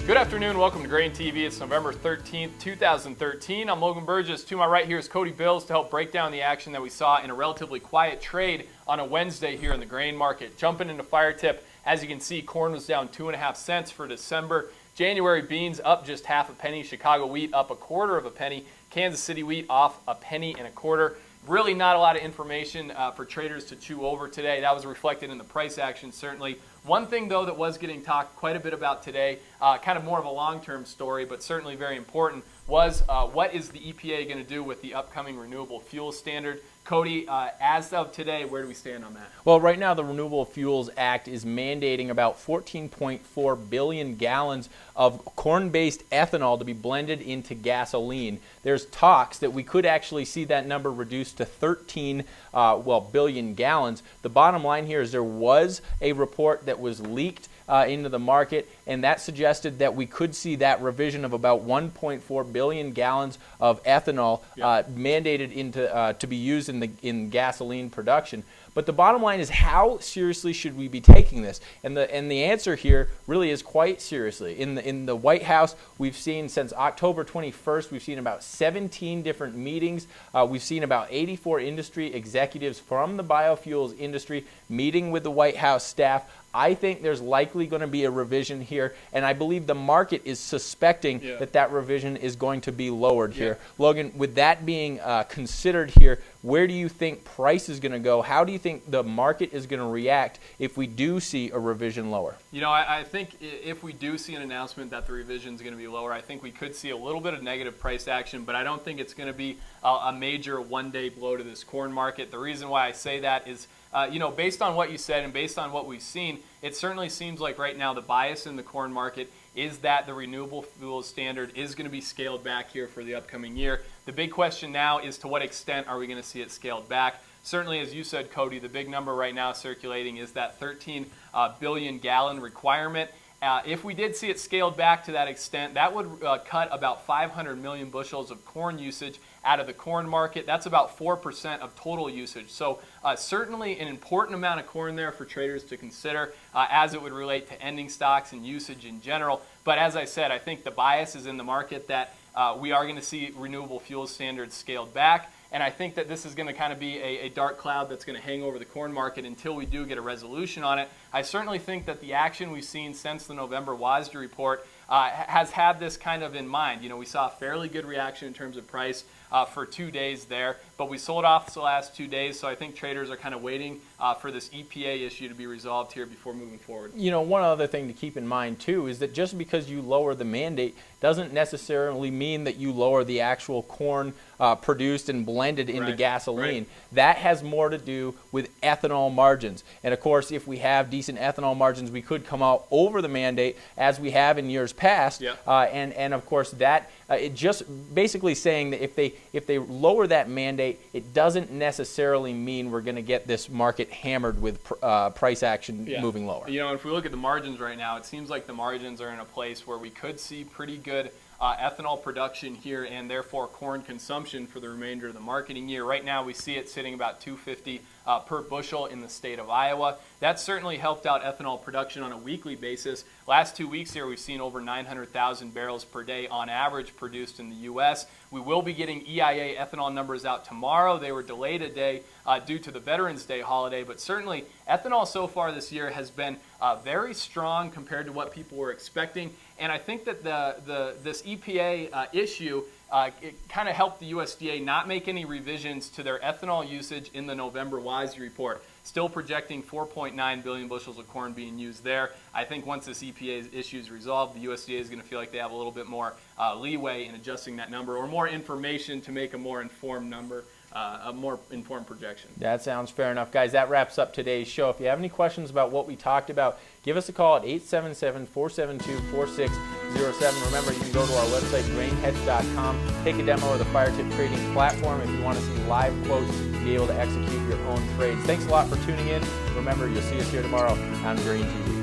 Good afternoon, welcome to GrainTV. It's November 13th, 2013. I'm Logan Burgess. To my right here is Cody Bills to help break down the action that we saw in a relatively quiet trade on a Wednesday here in the grain market. Jumping into fire tip, as you can see, corn was down 2.5 cents for December. January beans up just half a penny. Chicago wheat up 1/4 of a penny. Kansas City wheat off 1.25 pennies. Really not a lot of information for traders to chew over today. That was reflected in the price action, certainly. One thing, though, that was getting talked quite a bit about today, kind of more of a long-term story, but certainly very important, was what is the EPA going to do with the upcoming renewable fuel standard? Cody, as of today, where do we stand on that? Well, right now the Renewable Fuels Act is mandating about 14.4 billion gallons of corn-based ethanol to be blended into gasoline. There's talks that we could actually see that number reduced to 13 billion gallons. The bottom line here is there was a report that was leaked into the market, and that suggested that we could see that revision of about 1.4 billion gallons of ethanol mandated into to be used in gasoline production. But the bottom line is, how seriously should we be taking this? And the answer here really is quite seriously. In the White House, we've seen since October 21st, we've seen about 17 different meetings. We've seen about 84 industry executives from the biofuels industry meeting with the White House staff. I think there's likely going to be a revision here, and I believe the market is suspecting that revision is going to be lowered here. Logan, with that being considered here, where do you think price is going to go? How do you think the market is going to react if we do see a revision lower? You know, I think if we do see an announcement that the revision is going to be lower, I think we could see a little bit of negative price action, but I don't think it's going to be a major one-day blow to this corn market. The reason why I say that is, you know, based on what you said and based on what we've seen, it certainly seems like right now the bias in the corn market is that the renewable fuels standard is going to be scaled back here for the upcoming year. The big question now is, to what extent are we going to see it scaled back? Certainly, as you said, Cody, the big number right now circulating is that 13 billion gallon requirement. If we did see it scaled back to that extent, that would cut about 500 million bushels of corn usage out of the corn market. That's about 4% of total usage. So certainly an important amount of corn there for traders to consider as it would relate to ending stocks and usage in general. But as I said, I think the bias is in the market that we are going to see renewable fuel standards scaled back. And I think that this is going to kind of be a dark cloud that's going to hang over the corn market until we do get a resolution on it. I certainly think that the action we've seen since the November WASDE report has had this kind of in mind. You know, we saw a fairly good reaction in terms of price for 2 days there, but we sold off the last 2 days, so I think traders are kind of waiting for this EPA issue to be resolved here before moving forward. You know, one other thing to keep in mind too is that just because you lower the mandate doesn't necessarily mean that you lower the actual corn produced and blended into gasoline. That has more to do with ethanol margins. And of course, if we have decent ethanol margins, we could come out over the mandate as we have in years past. And of course, that it just basically saying that if they lower that mandate, it doesn't necessarily mean we're going to get this market hammered with price action moving lower. You know, if we look at the margins right now, it seems like the margins are in a place where we could see pretty good ethanol production here and therefore corn consumption for the remainder of the marketing year. Right now we see it sitting about $2.50 per bushel in the state of Iowa. That certainly helped out ethanol production on a weekly basis. Last 2 weeks here we've seen over 900,000 barrels per day on average produced in the U.S. We will be getting EIA ethanol numbers out tomorrow. They were delayed a day due to the Veterans Day holiday, but certainly ethanol so far this year has been very strong compared to what people were expecting. And I think that this EPA issue it kind of helped the USDA not make any revisions to their ethanol usage in the November WASDE report. Still projecting 4.9 billion bushels of corn being used there. I think once this EPA issue is resolved, the USDA is going to feel like they have a little bit more leeway in adjusting that number, or more information to make a more informed number, a more informed projection. That sounds fair enough. Guys, that wraps up today's show. If you have any questions about what we talked about, give us a call at 877-472-4607. Remember, you can go to our website, grainheads.com, take a demo of the fire tip trading platform if you want to see live quotes, be able to execute your own trades. Thanks a lot for tuning in. Remember, you'll see us here tomorrow on GrainTV.